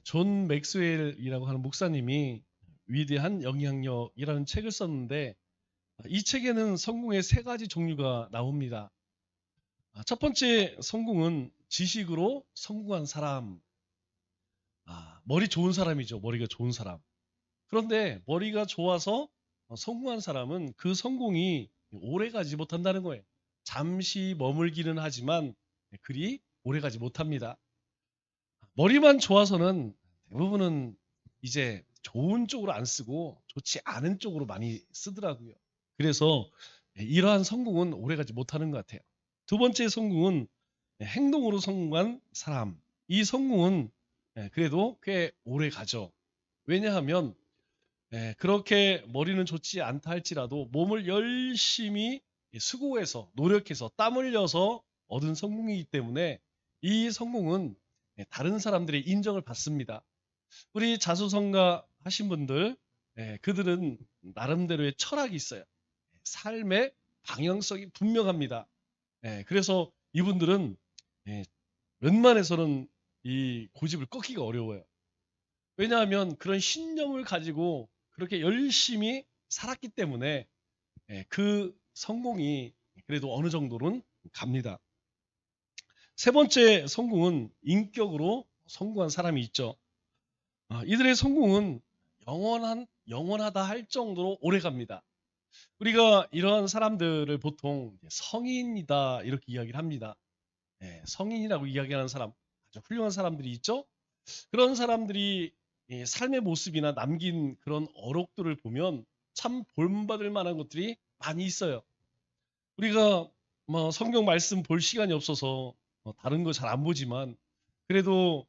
존 맥스웰이라고 하는 목사님이 위대한 영향력이라는 책을 썼는데 이 책에는 성공의 세 가지 종류가 나옵니다. 첫 번째 성공은 지식으로 성공한 사람. 머리 좋은 사람이죠. 머리가 좋은 사람. 그런데 머리가 좋아서 성공한 사람은 그 성공이 오래 가지 못한다는 거예요. 잠시 머물기는 하지만 그리 오래 가지 못합니다. 머리만 좋아서는 대부분은 이제 좋은 쪽으로 안 쓰고 좋지 않은 쪽으로 많이 쓰더라고요. 그래서 이러한 성공은 오래가지 못하는 것 같아요. 두 번째 성공은 행동으로 성공한 사람. 이 성공은 그래도 꽤 오래 가죠. 왜냐하면 그렇게 머리는 좋지 않다 할지라도 몸을 열심히 수고해서 노력해서 땀 흘려서 얻은 성공이기 때문에 이 성공은 다른 사람들의 인정을 받습니다. 우리 자수성가 하신 분들, 그들은 나름대로의 철학이 있어요. 삶의 방향성이 분명합니다. 그래서 이분들은 웬만해서는 이 고집을 꺾기가 어려워요. 왜냐하면 그런 신념을 가지고 그렇게 열심히 살았기 때문에 그 성공이 그래도 어느 정도는 갑니다. 세 번째 성공은 인격으로 성공한 사람이 있죠. 이들의 성공은 영원하다 할 정도로 오래 갑니다. 우리가 이러한 사람들을 보통 성인이다 이렇게 이야기를 합니다. 성인이라고 이야기하는 사람, 아주 훌륭한 사람들이 있죠. 그런 사람들이 삶의 모습이나 남긴 그런 어록들을 보면 참 본받을 만한 것들이 많이 있어요. 우리가 뭐 성경 말씀 볼 시간이 없어서 다른 거 잘 안 보지만 그래도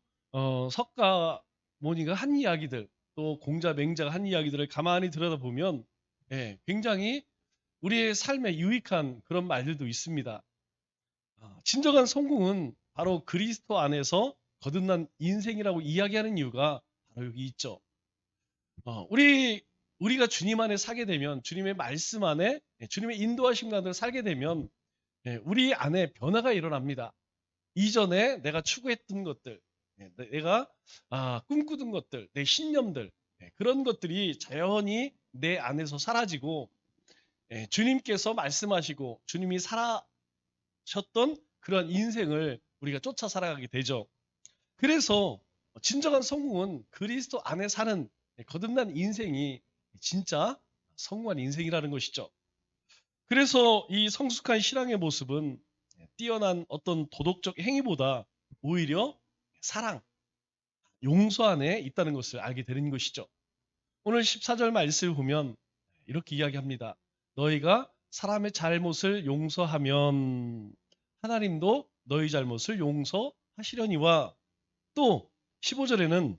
석가모니가 한 이야기들 또 공자 맹자가 한 이야기들을 가만히 들여다보면 굉장히 우리의 삶에 유익한 그런 말들도 있습니다. 진정한 성공은 바로 그리스도 안에서 거듭난 인생이라고 이야기하는 이유가 바로 여기 있죠. 우리가 주님 안에 살게 되면 주님의 말씀 안에 주님의 인도하심 가운데 살게 되면 우리 안에 변화가 일어납니다. 이전에 내가 추구했던 것들, 내가 꿈꾸던 것들, 내 신념들 그런 것들이 자연히 내 안에서 사라지고 주님께서 말씀하시고 주님이 살아셨던 그런 인생을 우리가 쫓아 살아가게 되죠. 그래서 진정한 성공은 그리스도 안에 사는 거듭난 인생이 진짜 성공한 인생이라는 것이죠. 그래서 이 성숙한 신앙의 모습은 뛰어난 어떤 도덕적 행위보다 오히려 사랑, 용서 안에 있다는 것을 알게 되는 것이죠. 오늘 14절 말씀을 보면 이렇게 이야기합니다. 너희가 사람의 잘못을 용서하면 하나님도 너희 잘못을 용서하시려니와 또 15절에는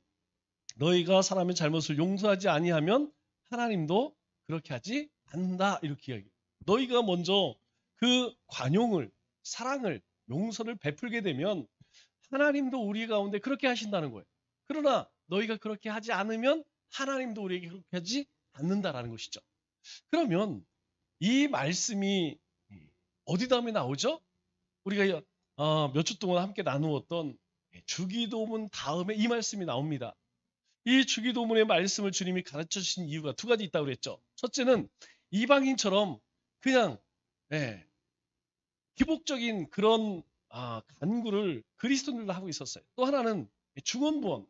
너희가 사람의 잘못을 용서하지 아니하면 하나님도 그렇게 하지 않는다 이렇게 이야기해요. 너희가 먼저 그 관용을 사랑을 용서를 베풀게 되면 하나님도 우리 가운데 그렇게 하신다는 거예요. 그러나 너희가 그렇게 하지 않으면 하나님도 우리에게 그렇게 하지 않는다라는 것이죠. 그러면 이 말씀이 어디 다음에 나오죠? 우리가 몇 주 동안 함께 나누었던 주기도문 다음에 이 말씀이 나옵니다. 이 주기도문의 말씀을 주님이 가르쳐 주신 이유가 두 가지 있다고 그랬죠. 첫째는 이방인처럼 그냥 기복적인 그런 간구를 그리스도인들도 하고 있었어요. 또 하나는 중언부언,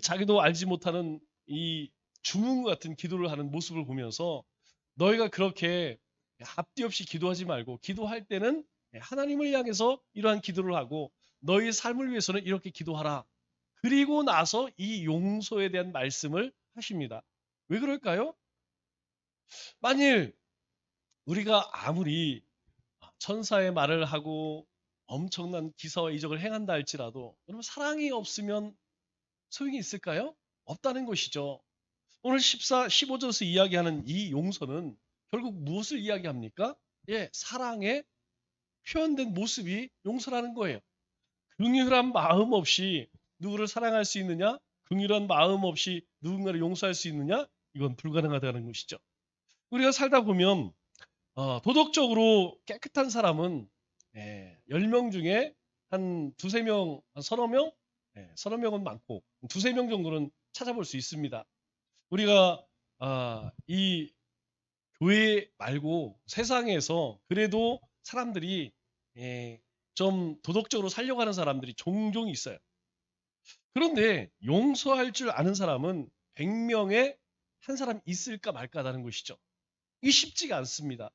자기도 알지 못하는 이 주문과 같은 기도를 하는 모습을 보면서 너희가 그렇게 앞뒤 없이 기도하지 말고 기도할 때는 하나님을 향해서 이러한 기도를 하고 너희 삶을 위해서는 이렇게 기도하라. 그리고 나서 이 용서에 대한 말씀을 하십니다. 왜 그럴까요? 만일 우리가 아무리 천사의 말을 하고 엄청난 기사와 이적을 행한다 할지라도 여러분 사랑이 없으면 소용이 있을까요? 없다는 것이죠. 오늘 15절에서 이야기하는 이 용서는 결국 무엇을 이야기합니까? 사랑의 표현된 모습이 용서라는 거예요. 긍휼한 마음 없이 누구를 사랑할 수 있느냐? 긍휼한 마음 없이 누군가를 용서할 수 있느냐? 이건 불가능하다는 것이죠. 우리가 살다 보면 도덕적으로 깨끗한 사람은 10명 중에 한 두세 명, 한 서너 명 서너 명은 많고 두세 명 정도는 찾아볼 수 있습니다. 우리가 이 교회 말고 세상에서 그래도 사람들이 좀 도덕적으로 살려고 하는 사람들이 종종 있어요. 그런데 용서할 줄 아는 사람은 100명에 한 사람 있을까 말까라는 것이죠. 이게 쉽지가 않습니다.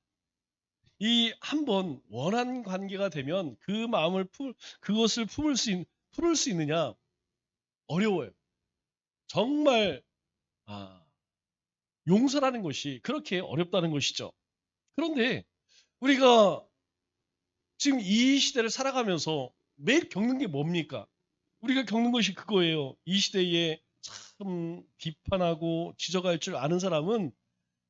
이 한번 원한 관계가 되면 그 마음을 그것을 풀을 수 있느냐 어려워요. 정말 용서라는 것이 그렇게 어렵다는 것이죠. 그런데 우리가 지금 이 시대를 살아가면서 매일 겪는 게 뭡니까? 우리가 겪는 것이 그거예요. 이 시대에 참 비판하고 지적할 줄 아는 사람은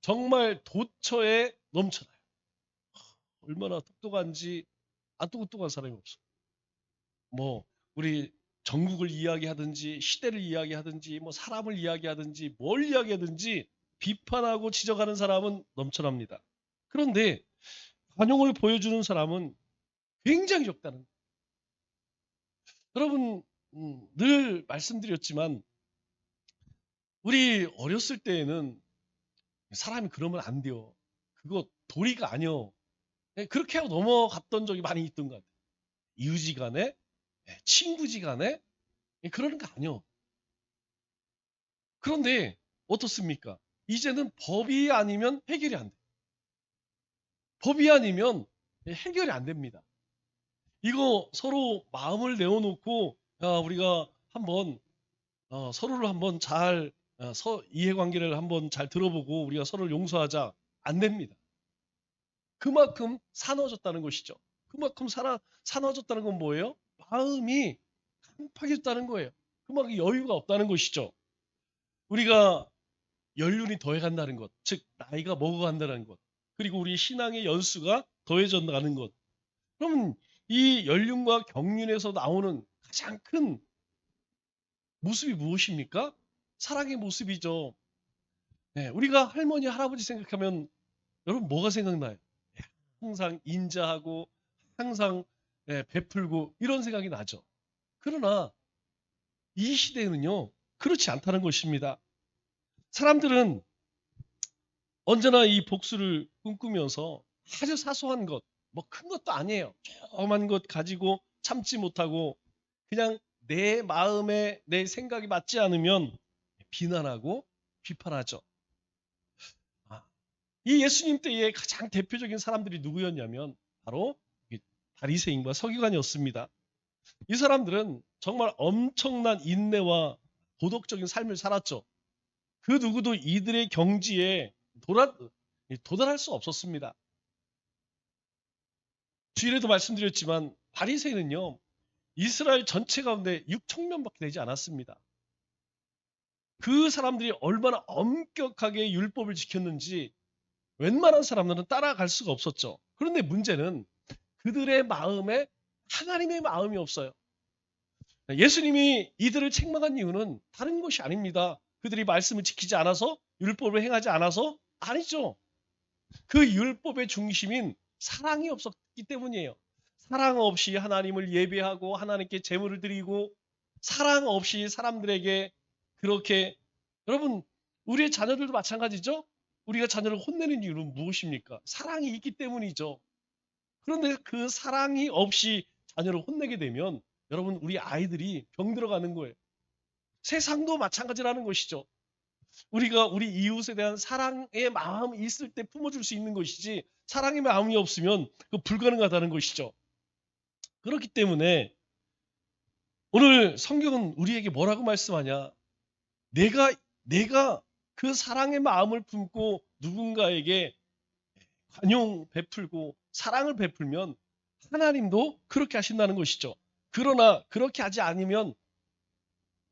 정말 도처에 넘쳐나요. 얼마나 똑똑한지 안 똑똑한 사람이 없어. 뭐 우리 전국을 이야기하든지 시대를 이야기하든지 뭐 사람을 이야기하든지 뭘 이야기하든지 비판하고 지적하는 사람은 넘쳐납니다. 그런데 관용을 보여주는 사람은 굉장히 적다는 거예요. 여러분 늘 말씀드렸지만 우리 어렸을 때에는 사람이 그러면 안 돼요. 그거 도리가 아니요. 그렇게 하고 넘어갔던 적이 많이 있던 것 같아요. 이웃지간에 친구지간에 그러는 거 아니요. 그런데 어떻습니까? 이제는 법이 아니면 해결이 안 돼. 법이 아니면 해결이 안 됩니다. 이거 서로 마음을 내어놓고 우리가 한번 서로를 한번 잘 이해관계를 한번 잘 들어보고 우리가 서로를 용서하자. 안 됩니다. 그만큼 사나워졌다는 것이죠. 그만큼 사나워졌다는 건 뭐예요? 마음이 깜빡해졌다는 거예요. 그만큼 여유가 없다는 것이죠. 우리가 연륜이 더해간다는 것, 즉 나이가 먹어간다는 것, 그리고 우리 신앙의 연수가 더해져 가는 것. 그러면 이 연륜과 경륜에서 나오는 가장 큰 모습이 무엇입니까? 사랑의 모습이죠. 우리가 할머니, 할아버지 생각하면 여러분 뭐가 생각나요? 항상 인자하고 항상 베풀고 이런 생각이 나죠. 그러나 이 시대는요, 그렇지 않다는 것입니다. 사람들은 언제나 이 복수를 꿈꾸면서 아주 사소한 것, 뭐 큰 것도 아니에요. 조그만 것 가지고 참지 못하고 그냥 내 마음에 내 생각이 맞지 않으면 비난하고 비판하죠. 이 예수님 때의 가장 대표적인 사람들이 누구였냐면 바로 바리새인과 서기관이었습니다. 이 사람들은 정말 엄청난 인내와 도덕적인 삶을 살았죠. 그 누구도 이들의 경지에 도달할 수 없었습니다. 주일에도 말씀드렸지만 바리새인은요, 이스라엘 전체 가운데 6천 명밖에 되지 않았습니다. 그 사람들이 얼마나 엄격하게 율법을 지켰는지 웬만한 사람들은 따라갈 수가 없었죠. 그런데 문제는 그들의 마음에 하나님의 마음이 없어요. 예수님이 이들을 책망한 이유는 다른 것이 아닙니다. 그들이 말씀을 지키지 않아서 율법을 행하지 않아서 아니죠. 그 율법의 중심인 사랑이 없었기 때문이에요. 사랑 없이 하나님을 예배하고 하나님께 제물을 드리고 사랑 없이 사람들에게 그렇게 여러분 우리의 자녀들도 마찬가지죠. 우리가 자녀를 혼내는 이유는 무엇입니까? 사랑이 있기 때문이죠. 그런데 그 사랑이 없이 자녀를 혼내게 되면 여러분 우리 아이들이 병들어가는 거예요. 세상도 마찬가지라는 것이죠. 우리가 우리 이웃에 대한 사랑의 마음이 있을 때 품어줄 수 있는 것이지 사랑의 마음이 없으면 그 불가능하다는 것이죠. 그렇기 때문에 오늘 성경은 우리에게 뭐라고 말씀하냐? 내가 그 사랑의 마음을 품고 누군가에게 관용 베풀고 사랑을 베풀면 하나님도 그렇게 하신다는 것이죠. 그러나 그렇게 하지 않으면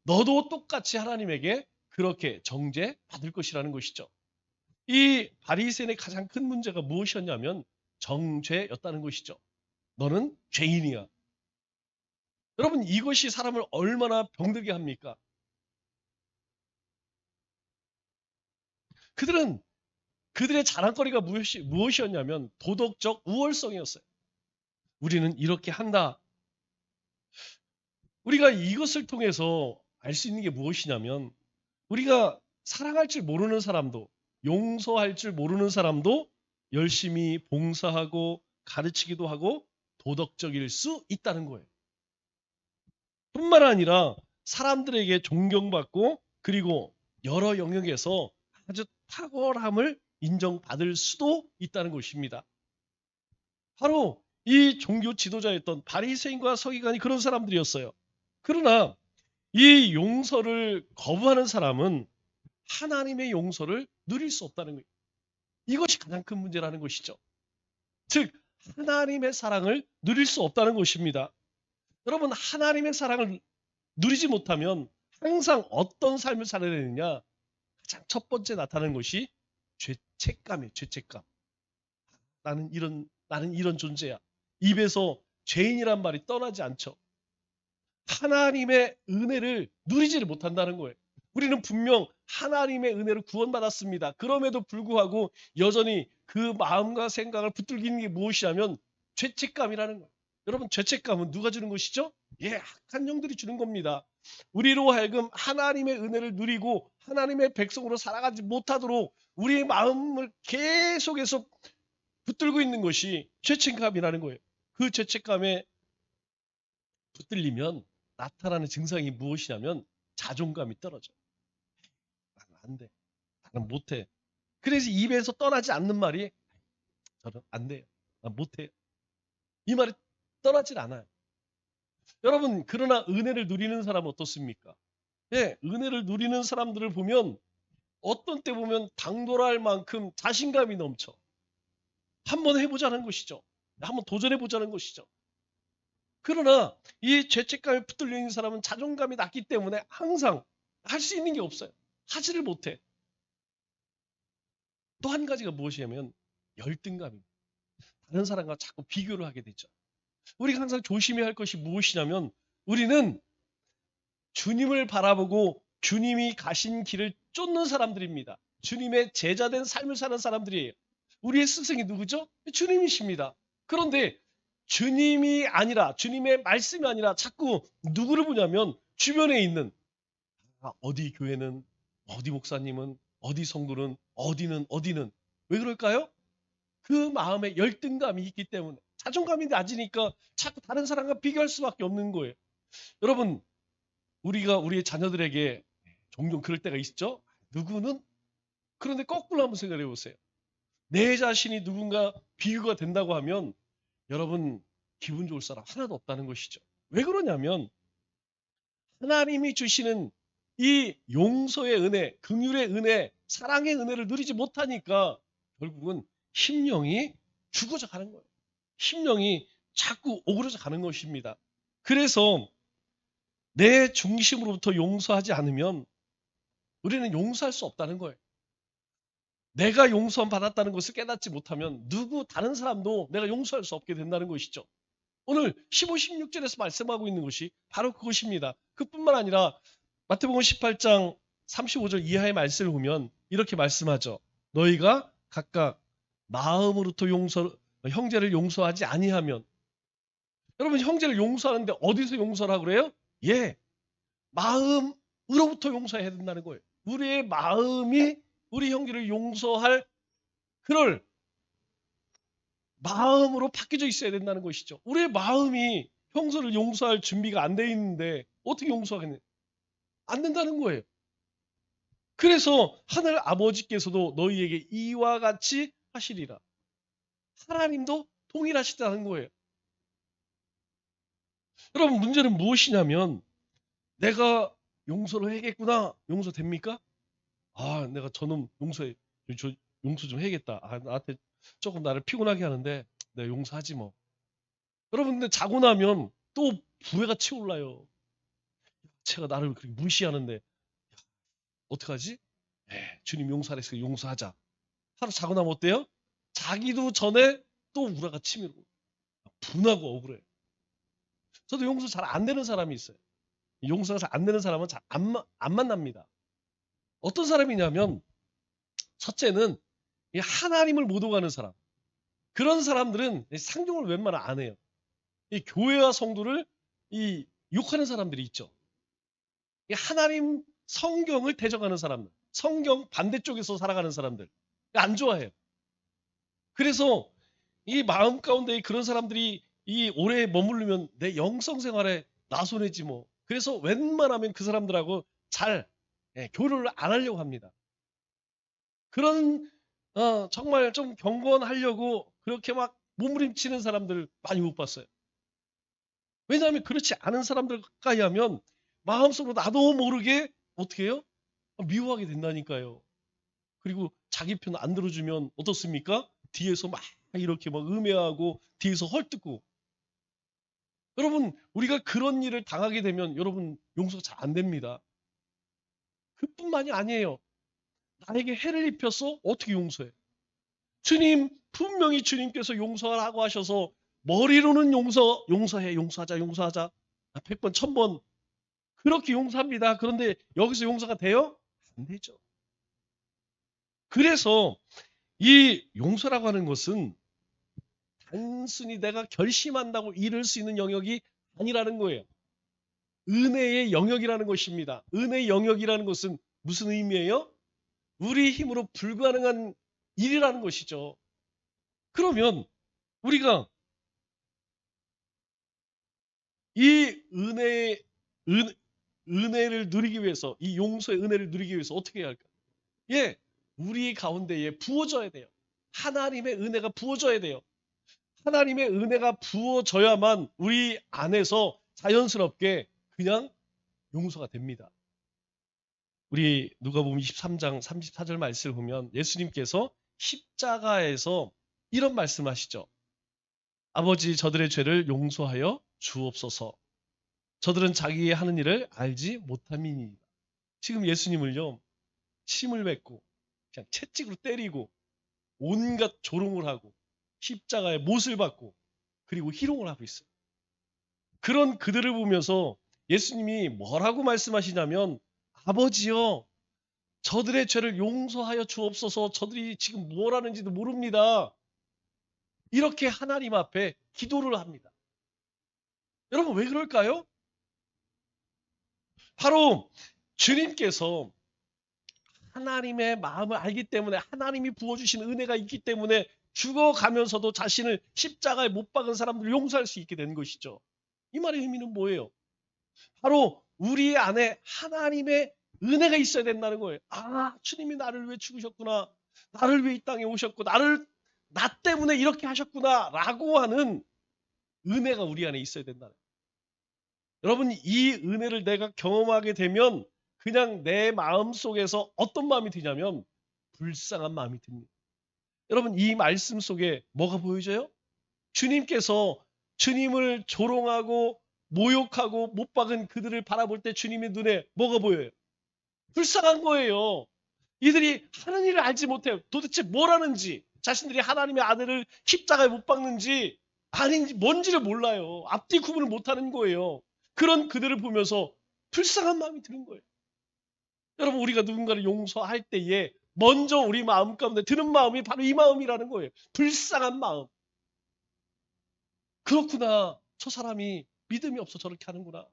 너도 똑같이 하나님에게 그렇게 정죄 받을 것이라는 것이죠. 이 바리새인의 가장 큰 문제가 무엇이었냐면 정죄였다는 것이죠. 너는 죄인이야. 여러분 이것이 사람을 얼마나 병들게 합니까? 그들의 자랑거리가 무엇이었냐면 도덕적 우월성이었어요. 우리는 이렇게 한다. 우리가 이것을 통해서 알 수 있는 게 무엇이냐면 우리가 사랑할 줄 모르는 사람도 용서할 줄 모르는 사람도 열심히 봉사하고 가르치기도 하고 도덕적일 수 있다는 거예요. 뿐만 아니라 사람들에게 존경받고 그리고 여러 영역에서 아주 탁월함을 인정받을 수도 있다는 것입니다. 바로 이 종교 지도자였던 바리새인과 서기관이 그런 사람들이었어요. 그러나 이 용서를 거부하는 사람은 하나님의 용서를 누릴 수 없다는 거예요. 이것이 가장 큰 문제라는 것이죠. 즉 하나님의 사랑을 누릴 수 없다는 것입니다. 여러분 하나님의 사랑을 누리지 못하면 항상 어떤 삶을 살아야 되느냐? 가장 첫 번째 나타나는 것이 죄책감이에요. 죄책감. 나는 이런 존재야. 입에서 죄인이란 말이 떠나지 않죠. 하나님의 은혜를 누리지를 못한다는 거예요. 우리는 분명 하나님의 은혜를 구원받았습니다. 그럼에도 불구하고 여전히 그 마음과 생각을 붙들기는 게 무엇이냐면 죄책감이라는 거예요. 여러분 죄책감은 누가 주는 것이죠? 예, 악한 영들이 주는 겁니다. 우리로 하여금 하나님의 은혜를 누리고 하나님의 백성으로 살아가지 못하도록 우리의 마음을 계속해서 붙들고 있는 것이 죄책감이라는 거예요. 그 죄책감에 붙들리면 나타나는 증상이 무엇이냐면 자존감이 떨어져. 나는 안 돼. 나는 못해. 그래서 입에서 떠나지 않는 말이 저는 안 돼요. 난 못해요. 이 말이 떠나질 않아요. 여러분 그러나 은혜를 누리는 사람은 어떻습니까? 예, 은혜를 누리는 사람들을 보면 어떤 때 보면 당돌할 만큼 자신감이 넘쳐. 한번 해보자는 것이죠. 한번 도전해보자는 것이죠. 그러나 이 죄책감에 붙들려 있는 사람은 자존감이 낮기 때문에 항상 할 수 있는 게 없어요. 하지를 못해. 또 한 가지가 무엇이냐면 열등감입니다. 다른 사람과 자꾸 비교를 하게 되죠. 우리가 항상 조심해야 할 것이 무엇이냐면 우리는 주님을 바라보고 주님이 가신 길을 쫓는 사람들입니다. 주님의 제자된 삶을 사는 사람들이에요. 우리의 스승이 누구죠? 주님이십니다. 그런데 주님이 아니라 주님의 말씀이 아니라 자꾸 누구를 보냐면 주변에 있는 어디 교회는 어디 목사님은 어디 성도는 어디는 왜 그럴까요? 그 마음에 열등감이 있기 때문에 자존감이 낮으니까 자꾸 다른 사람과 비교할 수밖에 없는 거예요. 여러분 우리가 우리의 자녀들에게 종종 그럴 때가 있죠. 누구는 그런데 거꾸로 한번 생각해 보세요. 내 자신이 누군가 비교가 된다고 하면 여러분 기분 좋을 사람 하나도 없다는 것이죠. 왜 그러냐면 하나님이 주시는 이 용서의 은혜, 긍휼의 은혜, 사랑의 은혜를 누리지 못하니까 결국은 심령이 죽어져 가는 거예요. 심령이 자꾸 오그러져 가는 것입니다. 그래서 내 중심으로부터 용서하지 않으면 우리는 용서할 수 없다는 거예요. 내가 용서 받았다는 것을 깨닫지 못하면 누구 다른 사람도 내가 용서할 수 없게 된다는 것이죠. 오늘 15, 16절에서 말씀하고 있는 것이 바로 그것입니다. 그뿐만 아니라 마태복음 18장 35절 이하의 말씀을 보면 이렇게 말씀하죠. 너희가 각각 마음으로부터 형제를 용서하지 아니하면 여러분 형제를 용서하는데 어디서 용서를 하고 그래요? 예, 마음으로부터 용서해야 된다는 거예요. 우리의 마음이 우리 형제를 용서할 그럴 마음으로 바뀌어져 있어야 된다는 것이죠. 우리의 마음이 형제를 용서할 준비가 안 돼 있는데 어떻게 용서하겠냐? 안 된다는 거예요. 그래서 하늘 아버지께서도 너희에게 이와 같이 하시리라. 하나님도 동일하시다는 거예요. 여러분 문제는 무엇이냐면 내가 용서를 해야겠구나. 용서됩니까? 아 내가 저놈 용서 좀 해야겠다. 아 나한테 조금 나를 피곤하게 하는데 내가 용서하지 뭐. 여러분 근데 자고 나면 또 부해가 치올라요. 제가 나를 그렇게 무시하는데 어떡하지? 주님 용서하랬으니 용서하자. 하루 자고 나면 어때요? 자기도 전에 또 우라가 치밀고 분하고 억울해. 저도 용서 잘 안 되는 사람이 있어요. 용서가 잘 안 되는 사람은 잘 안 만납니다. 어떤 사람이냐면 첫째는 하나님을 못 오가는 사람. 그런 사람들은 상종을 웬만하면 안 해요. 이 교회와 성도를 이 욕하는 사람들이 있죠. 하나님 성경을 대적하는 사람들, 성경 반대쪽에서 살아가는 사람들 안 좋아해요. 그래서 이 마음 가운데 그런 사람들이 이 오래 머무르면 내 영성 생활에 나손해지 뭐. 그래서 웬만하면 그 사람들하고 잘 교류를 안 하려고 합니다. 그런 정말 좀 경건하려고 그렇게 막 몸부림치는 사람들 많이 못 봤어요. 왜냐하면 그렇지 않은 사람들 가까이 하면 마음속으로 나도 모르게 어떻게 해요? 미워하게 된다니까요. 그리고 자기 편 안 들어주면 어떻습니까? 뒤에서 막 이렇게 막 음해하고 뒤에서 헐뜯고. 여러분 우리가 그런 일을 당하게 되면 여러분 용서가 잘 안 됩니다. 그뿐만이 아니에요. 나에게 해를 입혔어? 어떻게 용서해? 주님 분명히 주님께서 용서하라고 하셔서 머리로는 용서해 용서하자 용서하자 100번 1000번 그렇게 용서합니다. 그런데 여기서 용서가 돼요? 안 되죠. 그래서 이 용서라고 하는 것은 단순히 내가 결심한다고 이룰 수 있는 영역이 아니라는 거예요. 은혜의 영역이라는 것입니다. 은혜의 영역이라는 것은 무슨 의미예요? 우리 힘으로 불가능한 일이라는 것이죠. 그러면 우리가 이 은혜를 누리기 위해서, 이 용서의 은혜를 누리기 위해서 어떻게 해야 할까? 예, 우리 가운데에 부어져야 돼요. 하나님의 은혜가 부어져야 돼요. 하나님의 은혜가 부어져야만 우리 안에서 자연스럽게 그냥 용서가 됩니다. 우리 누가복음 23장 34절 말씀을 보면 예수님께서 십자가에서 이런 말씀하시죠. 아버지 저들의 죄를 용서하여 주옵소서. 저들은 자기의 하는 일을 알지 못함이니이다. 지금 예수님을요. 침을 뱉고 그냥 채찍으로 때리고 온갖 조롱을 하고 십자가에 못을 받고 그리고 희롱을 하고 있어요. 그런 그들을 보면서 예수님이 뭐라고 말씀하시냐면 아버지여 저들의 죄를 용서하여 주옵소서. 저들이 지금 뭘 하는지도 모릅니다. 이렇게 하나님 앞에 기도를 합니다. 여러분 왜 그럴까요? 바로 주님께서 하나님의 마음을 알기 때문에 하나님이 부어주신 은혜가 있기 때문에 죽어가면서도 자신을 십자가에 못 박은 사람들을 용서할 수 있게 된 것이죠. 이 말의 의미는 뭐예요? 바로 우리 안에 하나님의 은혜가 있어야 된다는 거예요. 아, 주님이 나를 위해 죽으셨구나. 나를 위해 이 땅에 오셨고 나 때문에 이렇게 하셨구나 라고 하는 은혜가 우리 안에 있어야 된다는 거예요. 여러분 이 은혜를 내가 경험하게 되면 그냥 내 마음 속에서 어떤 마음이 드냐면 불쌍한 마음이 듭니다. 여러분 이 말씀 속에 뭐가 보여져요? 주님께서 주님을 조롱하고 모욕하고 못 박은 그들을 바라볼 때 주님의 눈에 뭐가 보여요? 불쌍한 거예요. 이들이 하는 일을 알지 못해요. 도대체 뭘 하는지 자신들이 하나님의 아들을 십자가에 못 박는지 아닌지 뭔지를 몰라요. 앞뒤 구분을 못하는 거예요. 그런 그들을 보면서 불쌍한 마음이 드는 거예요. 여러분 우리가 누군가를 용서할 때에 먼저 우리 마음 가운데 드는 마음이 바로 이 마음이라는 거예요. 불쌍한 마음. 그렇구나. 저 사람이 믿음이 없어 저렇게 하는구나.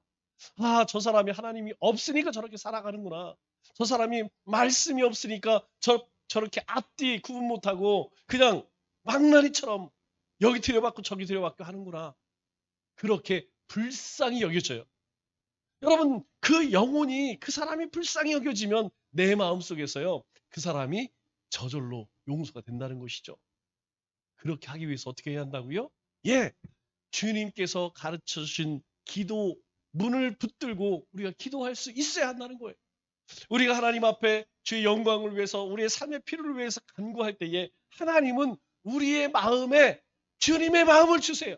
아, 저 사람이 하나님이 없으니까 저렇게 살아가는구나. 저 사람이 말씀이 없으니까 저렇게 앞뒤 구분 못하고 그냥 망나니처럼 여기 들여받고 저기 들여받고 하는구나. 그렇게 불쌍히 여겨져요. 여러분 그 영혼이 그 사람이 불쌍히 여겨지면 내 마음속에서요. 그 사람이 저절로 용서가 된다는 것이죠. 그렇게 하기 위해서 어떻게 해야 한다고요? 예, 주님께서 가르쳐 주신 기도 문을 붙들고 우리가 기도할 수 있어야 한다는 거예요. 우리가 하나님 앞에 주의 영광을 위해서 우리의 삶의 필요를 위해서 간구할 때에 하나님은 우리의 마음에 주님의 마음을 주세요.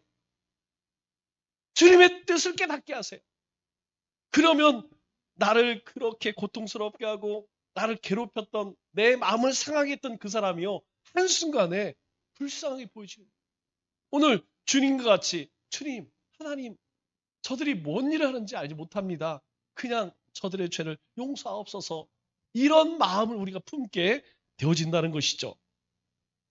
주님의 뜻을 깨닫게 하세요. 그러면 나를 그렇게 고통스럽게 하고 나를 괴롭혔던 내 마음을 상하게 했던 그 사람이요. 한순간에 불쌍하게 보이지는 오늘 주님과 같이 주님, 하나님 저들이 뭔 일을 하는지 알지 못합니다. 그냥 저들의 죄를 용서하옵소서. 이런 마음을 우리가 품게 되어진다는 것이죠.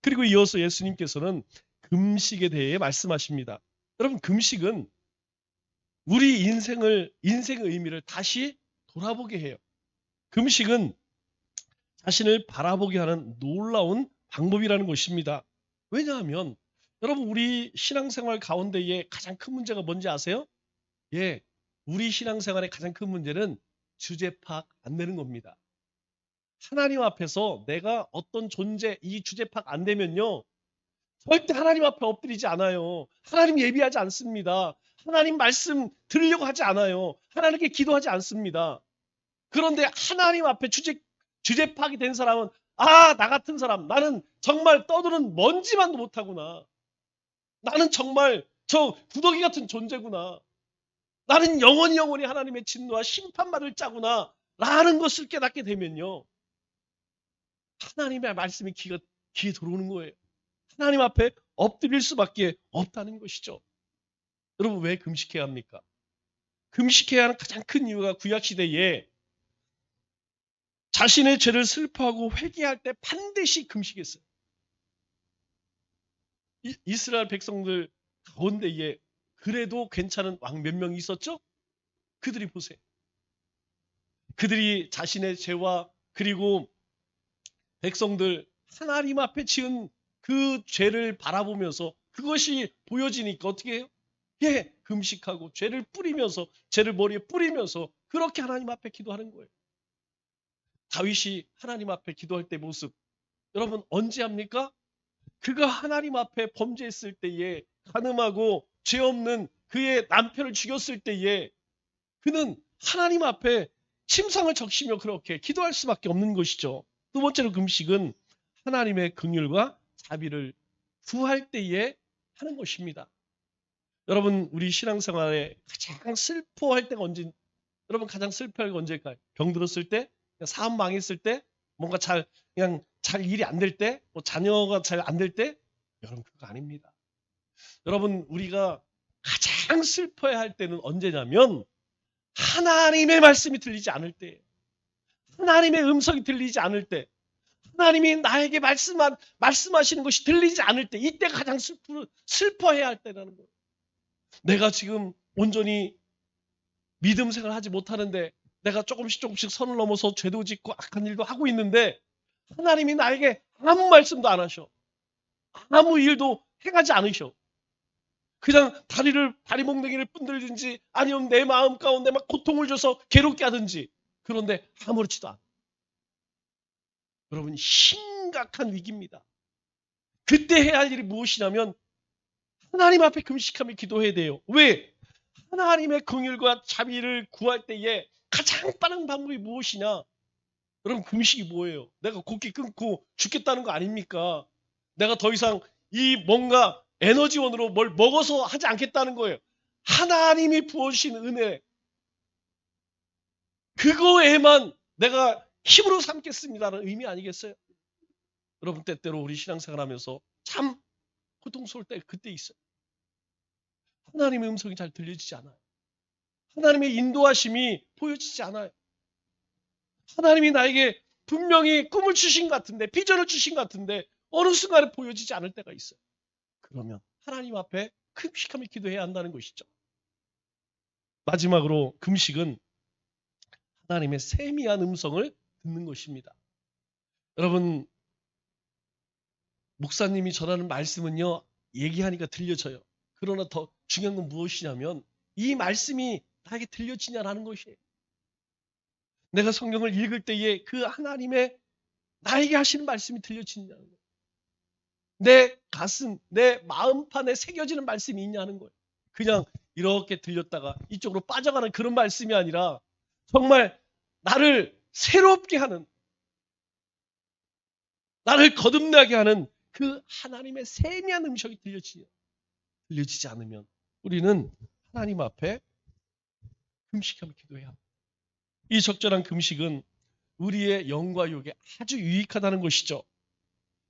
그리고 이어서 예수님께서는 금식에 대해 말씀하십니다. 여러분 금식은 우리 인생의 의미를 다시 돌아보게 해요. 금식은 자신을 바라보게 하는 놀라운 방법이라는 것입니다. 왜냐하면 여러분 우리 신앙생활 가운데에 가장 큰 문제가 뭔지 아세요? 예, 우리 신앙생활의 가장 큰 문제는 주제 파악 안 되는 겁니다. 하나님 앞에서 내가 어떤 존재, 이 주제 파악 안 되면요. 절대 하나님 앞에 엎드리지 않아요. 하나님 예비하지 않습니다. 하나님 말씀 들으려고 하지 않아요. 하나님께 기도하지 않습니다. 그런데 하나님 앞에 주제 파악이 된 사람은 나 같은 사람, 나는 정말 떠드는 먼지만도 못하구나. 나는 정말 저 구더기 같은 존재구나. 나는 영원히 하나님의 진노와 심판받을 자구나. 라는 것을 깨닫게 되면요. 하나님의 말씀이 귀에 들어오는 거예요. 하나님 앞에 엎드릴 수밖에 없다는 것이죠. 여러분 왜 금식해야 합니까? 금식해야 하는 가장 큰 이유가 구약시대에 자신의 죄를 슬퍼하고 회개할 때 반드시 금식했어요. 이스라엘 백성들 가운데에 그래도 괜찮은 왕 몇 명 있었죠? 그들이 보세요. 그들이 자신의 죄와 그리고 백성들 하나님 앞에 지은 그 죄를 바라보면서 그것이 보여지니까 어떻게 해요? 예, 금식하고 죄를 뿌리면서 죄를 머리에 뿌리면서 그렇게 하나님 앞에 기도하는 거예요. 다윗이 하나님 앞에 기도할 때 모습 여러분 언제 합니까? 그가 하나님 앞에 범죄했을 때에 간음하고 죄 없는 그의 남편을 죽였을 때에 그는 하나님 앞에 침상을 적시며 그렇게 기도할 수밖에 없는 것이죠. 두 번째로 금식은 하나님의 긍휼과 자비를 구할 때에 하는 것입니다. 여러분 우리 신앙생활에 가장 슬퍼할 때가 언제? 여러분 가장 슬퍼할 때 언제일까요? 병 들었을 때, 사업 망했을 때, 뭔가 잘 일이 안 될 때, 뭐 자녀가 잘 안 될 때, 여러분 그거 아닙니다. 여러분 우리가 가장 슬퍼해야 할 때는 언제냐면 하나님의 말씀이 들리지 않을 때, 하나님의 음성이 들리지 않을 때, 하나님이 나에게 말씀하시는 것이 들리지 않을 때, 이때가 가장 슬퍼해야 할 때라는 거예요. 내가 지금 온전히 믿음 생활을 하지 못하는데 내가 조금씩 선을 넘어서 죄도 짓고 악한 일도 하고 있는데 하나님이 나에게 아무 말씀도 안 하셔. 아무 일도 행하지 않으셔. 그냥 다리 몽둥이를 뿜들든지 아니면 내 마음 가운데 막 고통을 줘서 괴롭게 하든지 그런데 아무렇지도 않아. 여러분 심각한 위기입니다. 그때 해야 할 일이 무엇이냐면 하나님 앞에 금식하며 기도해야 돼요. 왜? 하나님의 긍휼과 자비를 구할 때에 가장 빠른 방법이 무엇이냐? 여러분 금식이 뭐예요? 내가 곡기 끊고 죽겠다는 거 아닙니까? 내가 더 이상 이 뭔가 에너지원으로 뭘 먹어서 하지 않겠다는 거예요. 하나님이 부어주신 은혜 그거에만 내가 힘으로 삼겠습니다라는 의미 아니겠어요? 여러분 때때로 우리 신앙생활하면서 참 고통스러울 때 그때 있어요. 하나님의 음성이 잘 들려지지 않아요. 하나님의 인도하심이 보여지지 않아요. 하나님이 나에게 분명히 꿈을 주신 것 같은데 비전을 주신 것 같은데 어느 순간에 보여지지 않을 때가 있어요. 그러면 하나님 앞에 금식하며 기도해야 한다는 것이죠. 마지막으로 금식은 하나님의 세미한 음성을 듣는 것입니다. 여러분 목사님이 전하는 말씀은요 얘기하니까 들려져요. 그러나 더 중요한 건 무엇이냐면 이 말씀이 나에게 들려지냐라는 것이에요. 내가 성경을 읽을 때에 그 하나님의 나에게 하시는 말씀이 들려지냐는 거예요. 내 가슴, 내 마음판에 새겨지는 말씀이 있냐는 거예요. 그냥 이렇게 들렸다가 이쪽으로 빠져가는 그런 말씀이 아니라 정말 나를 새롭게 하는 나를 거듭나게 하는 그 하나님의 세미한 음성이 들려지지 않으면 우리는 하나님 앞에 금식하며 기도해야 합니다. 이 적절한 금식은 우리의 영과 육에 아주 유익하다는 것이죠.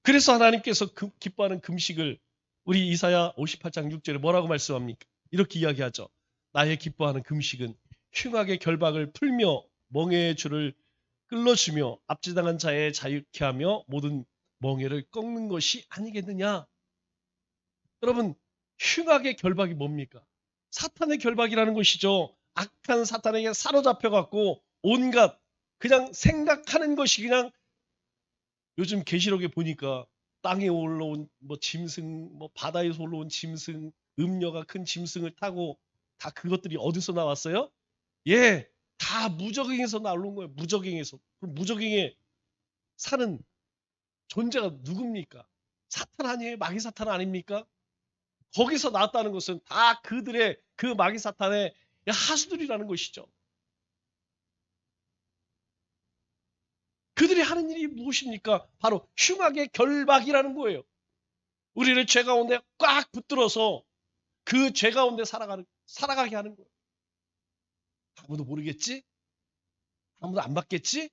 그래서 하나님께서 기뻐하는 금식을 우리 이사야 58장 6절에 뭐라고 말씀합니까? 이렇게 이야기하죠. 나의 기뻐하는 금식은 흉악의 결박을 풀며 멍에의 줄을 끌어주며 압제당한 자의 자유케 하며 모든 멍에를 꺾는 것이 아니겠느냐. 여러분 흉악의 결박이 뭡니까? 사탄의 결박이라는 것이죠. 악한 사탄에게 사로잡혀갖고 온갖 그냥 생각하는 것이 그냥 요즘 계시록에 보니까 땅에 올라온 뭐 짐승, 뭐 바다에서 올라온 짐승, 음녀가 큰 짐승을 타고 다 그것들이 어디서 나왔어요? 예, 다 무적행에서 나온 거예요. 무적행에서. 그럼 무적행에 사는 존재가 누굽니까? 사탄 아니에요? 마귀 사탄 아닙니까? 거기서 나왔다는 것은 다 그들의 그 마귀 사탄의 하수들이라는 것이죠. 그들이 하는 일이 무엇입니까? 바로 흉악의 결박이라는 거예요. 우리를 죄 가운데 꽉 붙들어서 그 죄 가운데 살아가게 하는 거예요. 아무도 모르겠지? 아무도 안 받겠지?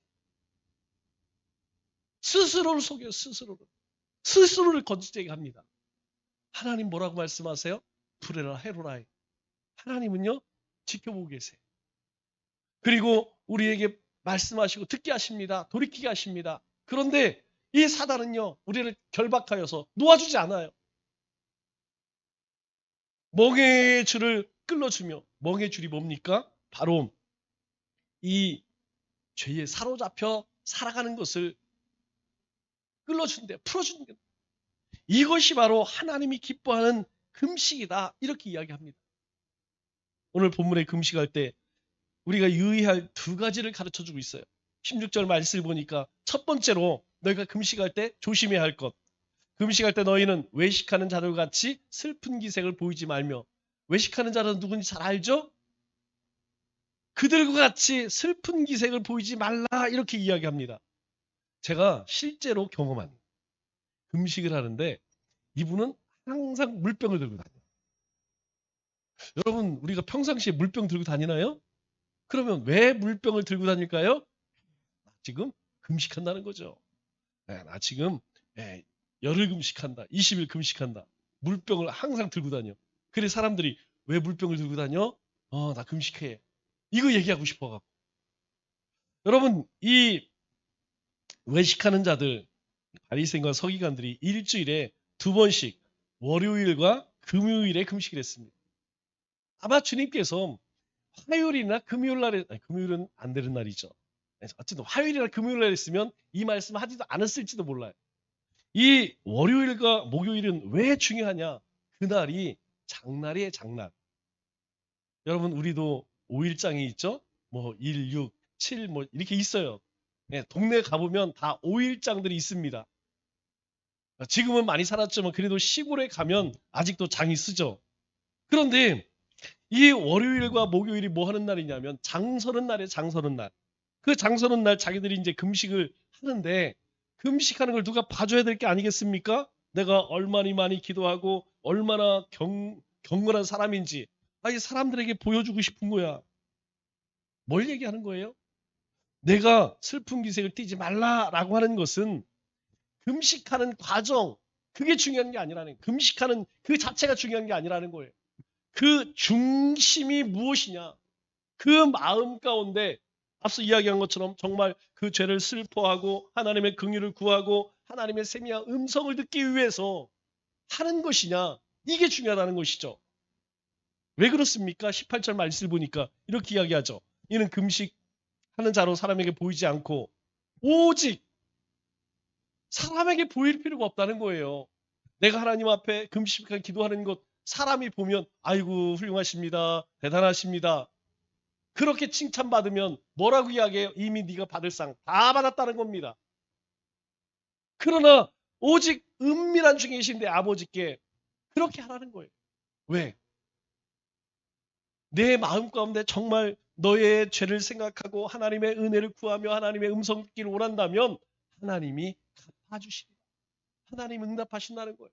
스스로를 속여요, 스스로를. 스스로를 거짓되게 합니다. 하나님 뭐라고 말씀하세요? 불에라 해로라. 하나님은요, 지켜보고 계세요. 그리고 우리에게 말씀하시고 듣게 하십니다. 돌이키게 하십니다. 그런데 이 사단은요, 우리를 결박하여서 놓아주지 않아요. 멍에의 줄을 끌어주며, 멍에의 줄이 뭡니까? 바로 이 죄에 사로잡혀 살아가는 것을 끌어준대, 풀어주는 게. 이것이 바로 하나님이 기뻐하는 금식이다. 이렇게 이야기합니다. 오늘 본문에 금식할 때 우리가 유의할 두 가지를 가르쳐 주고 있어요. 16절 말씀을 보니까 첫 번째로 너희가 금식할 때 조심해야 할 것. 금식할 때 너희는 외식하는 자들 같이 슬픈 기색을 보이지 말며. 외식하는 자는 누군지 잘 알죠? 그들과 같이 슬픈 기색을 보이지 말라 이렇게 이야기합니다. 제가 실제로 경험한 금식을 하는데 이분은 항상 물병을 들고 다녀요. 여러분 우리가 평상시에 물병 들고 다니나요? 그러면 왜 물병을 들고 다닐까요? 지금 금식한다는 거죠. 네, 나 지금 열흘 금식한다. 20일 금식한다. 물병을 항상 들고 다녀. 그래 사람들이 왜 물병을 들고 다녀? 나 금식해. 이거 얘기하고 싶어갖고. 여러분 이 외식하는 자들 바리새인과 서기관들이 일주일에 두 번씩 월요일과 금요일에 금식을 했습니다. 아마 주님께서 화요일이나 금요일 날에 금요일은 안 되는 날이죠. 어쨌든 화요일이나 금요일 날 했으면 이 말씀을 하지도 않았을지도 몰라요. 이 월요일과 목요일은 왜 중요하냐? 그날이 장날이에요, 장날. 여러분 우리도 5일장이 있죠? 뭐 1, 6, 7 뭐 이렇게 있어요. 네, 동네 가보면 다 5일장들이 있습니다. 지금은 많이 살았지만 그래도 시골에 가면 아직도 장이 쓰죠. 그런데 이 월요일과 목요일이 뭐 하는 날이냐면 장서는 날이에요, 장서는 날. 그 장서는 날 자기들이 이제 금식을 하는데 금식하는 걸 누가 봐줘야 될 게 아니겠습니까? 내가 얼마나 많이 기도하고 얼마나 경건한 사람인지 이 사람들에게 보여주고 싶은 거야. 뭘 얘기하는 거예요? 내가 슬픈 기색을 띠지 말라라고 하는 것은 금식하는 과정 그게 중요한 게 아니라는 거예요. 금식하는 그 자체가 중요한 게 아니라는 거예요. 그 중심이 무엇이냐? 그 마음 가운데 앞서 이야기한 것처럼 정말 그 죄를 슬퍼하고 하나님의 긍휼을 구하고 하나님의 세미한 음성을 듣기 위해서 하는 것이냐? 이게 중요하다는 것이죠. 왜 그렇습니까? 18절 말씀을 보니까 이렇게 이야기하죠. 이는 금식하는 자로 사람에게 보이지 않고 오직 사람에게 보일 필요가 없다는 거예요. 내가 하나님 앞에 금식하고 기도하는 것 사람이 보면 아이고 훌륭하십니다. 대단하십니다. 그렇게 칭찬받으면 뭐라고 이야기해요? 이미 네가 받을 상 다 받았다는 겁니다. 그러나 오직 은밀한 중에 계신 내 아버지께 그렇게 하라는 거예요. 왜? 내 마음 가운데 정말 너의 죄를 생각하고 하나님의 은혜를 구하며 하나님의 음성 듣기를 원한다면 하나님이 갚아주십니다. 하나님 응답하신다는 거예요.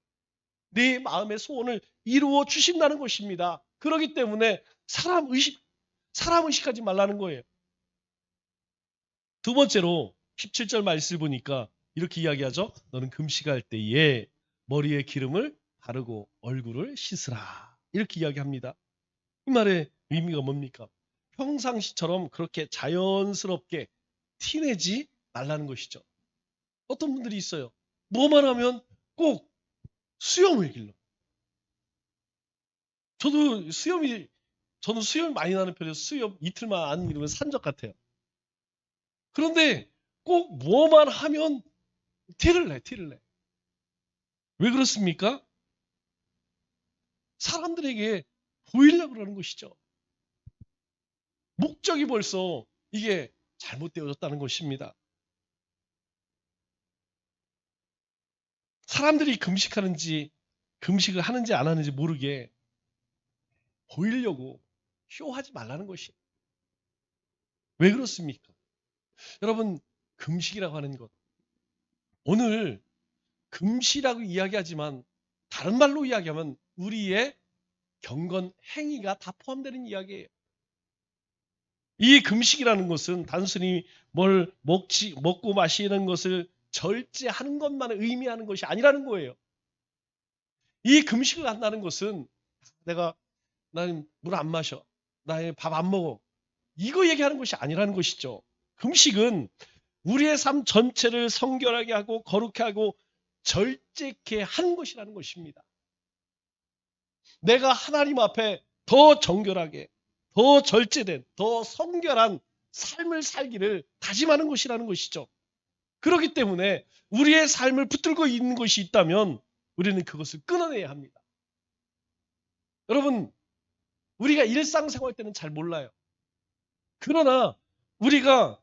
내 마음의 소원을 이루어 주신다는 것입니다. 그렇기 때문에 사람 의식하지 말라는 거예요. 두 번째로 17절 말씀을 보니까 이렇게 이야기하죠. 너는 금식할 때에 머리에 기름을 바르고 얼굴을 씻으라. 이렇게 이야기합니다. 이 말의 의미가 뭡니까? 평상시처럼 그렇게 자연스럽게 티내지 말라는 것이죠. 어떤 분들이 있어요. 뭐만 하면 꼭 수염을 길러. 저도 수염이 저는 수염이 많이 나는 편이어서 수염 이틀만 안 이루면 산적 같아요. 그런데 꼭 뭐만 하면 티를 내. 왜 그렇습니까? 사람들에게 보이려고 그러는 것이죠. 목적이 벌써 이게 잘못되어졌다는 것입니다. 사람들이 금식을 하는지 안 하는지 모르게 보이려고 쇼하지 말라는 것이. 왜 그렇습니까? 여러분, 금식이라고 하는 것. 오늘 금시라고 이야기하지만 다른 말로 이야기하면 우리의 경건 행위가 다 포함되는 이야기예요. 이 금식이라는 것은 단순히 뭘 먹고 마시는 것을 절제하는 것만 의미하는 것이 아니라는 거예요. 이 금식을 한다는 것은 나는 물 안 마셔. 나의 밥 안 먹어. 이거 얘기하는 것이 아니라는 것이죠. 금식은 우리의 삶 전체를 성결하게 하고 거룩하게 하고 절제케 한 것이라는 것입니다. 내가 하나님 앞에 더 정결하게, 더 절제된, 더 성결한 삶을 살기를 다짐하는 것이라는 것이죠. 그렇기 때문에 우리의 삶을 붙들고 있는 것이 있다면 우리는 그것을 끊어내야 합니다. 여러분, 우리가 일상생활 때는 잘 몰라요. 그러나 우리가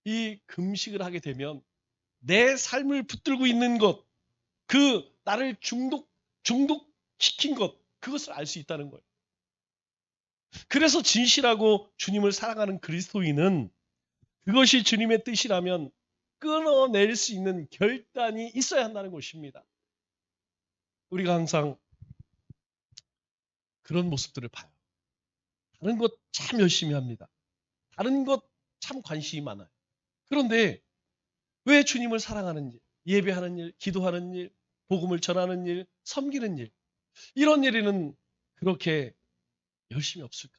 이 금식을 하게 되면 내 삶을 붙들고 있는 것, 나를 중독시킨 것, 그것을 알 수 있다는 거예요. 그래서 진실하고 주님을 사랑하는 그리스도인은 그것이 주님의 뜻이라면 끊어낼 수 있는 결단이 있어야 한다는 것입니다. 우리가 항상 그런 모습들을 봐요. 다른 것 참 열심히 합니다. 다른 것 참 관심이 많아요. 그런데 왜 주님을 사랑하는 일, 예배하는 일, 기도하는 일, 복음을 전하는 일, 섬기는 일, 이런 일에는 그렇게 열심히 없을까?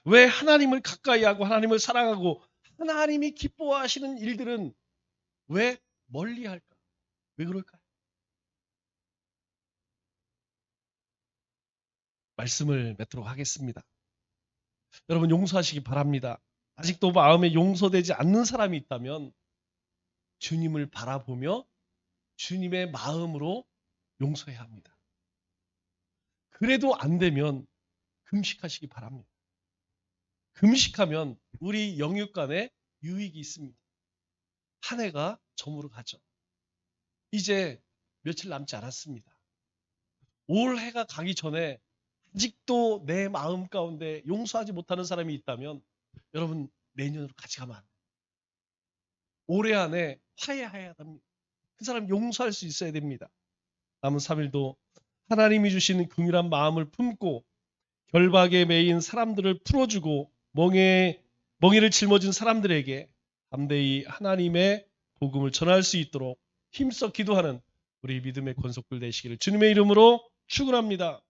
왜 하나님을 가까이 하고 하나님을 사랑하고 하나님이 기뻐하시는 일들은 왜 멀리 할까? 왜 그럴까요? 말씀을 맺도록 하겠습니다. 여러분 용서하시기 바랍니다. 아직도 마음에 용서되지 않는 사람이 있다면 주님을 바라보며 주님의 마음으로 용서해야 합니다. 그래도 안 되면 금식하시기 바랍니다. 금식하면 우리 영육간에 유익이 있습니다. 한 해가 저물어 가죠. 이제 며칠 남지 않았습니다. 올 해가 가기 전에 아직도 내 마음 가운데 용서하지 못하는 사람이 있다면 여러분 내년으로 같이 가면 안 돼요. 올해 안에 화해해야 합니다. 그 사람 용서할 수 있어야 됩니다. 남은 3일도 하나님이 주시는 긍휼한 마음을 품고 결박에 매인 사람들을 풀어주고 멍에를 짊어진 사람들에게 담대히 하나님의 복음을 전할 수 있도록 힘써 기도하는 우리 믿음의 권속들 되시기를 주님의 이름으로 축원합니다.